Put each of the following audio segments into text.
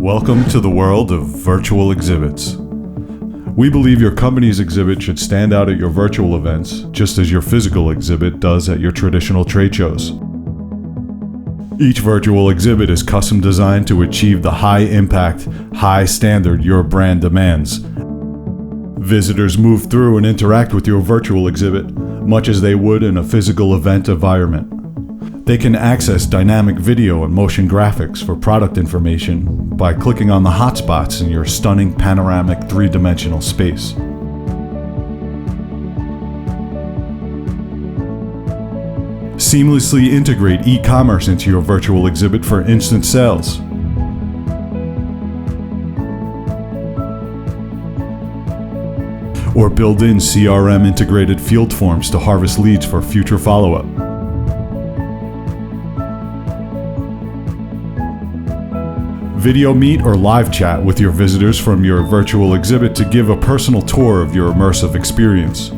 Welcome to the world of virtual exhibits. We believe your company's exhibit should stand out at your virtual events, just as your physical exhibit does at your traditional trade shows. Each virtual exhibit is custom designed to achieve the high impact, high standard your brand demands. Visitors move through and interact with your virtual exhibit, much as they would in a physical event environment. They can access dynamic video and motion graphics for product information by clicking on the hotspots in your stunning panoramic three-dimensional space. Seamlessly integrate eCommerce into your virtual exhibit for instant sales. Or build in CRM integrated field forms to harvest leads for future follow-up. Video meet or live chat with your visitors from your virtual exhibit to give a personal tour of your immersive experience.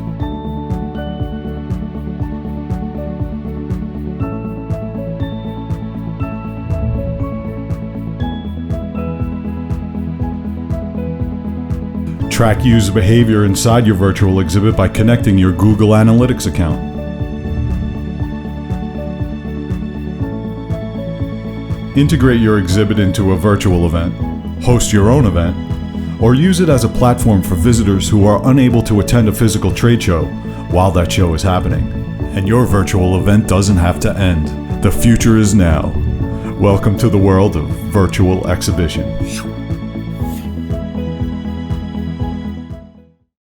Track user behavior inside your virtual exhibit by connecting your Google Analytics account. Integrate your exhibit into a virtual event, host your own event, or use it as a platform for visitors who are unable to attend a physical trade show while that show is happening. And your virtual event doesn't have to end. The future is now. Welcome to the world of virtual exhibition.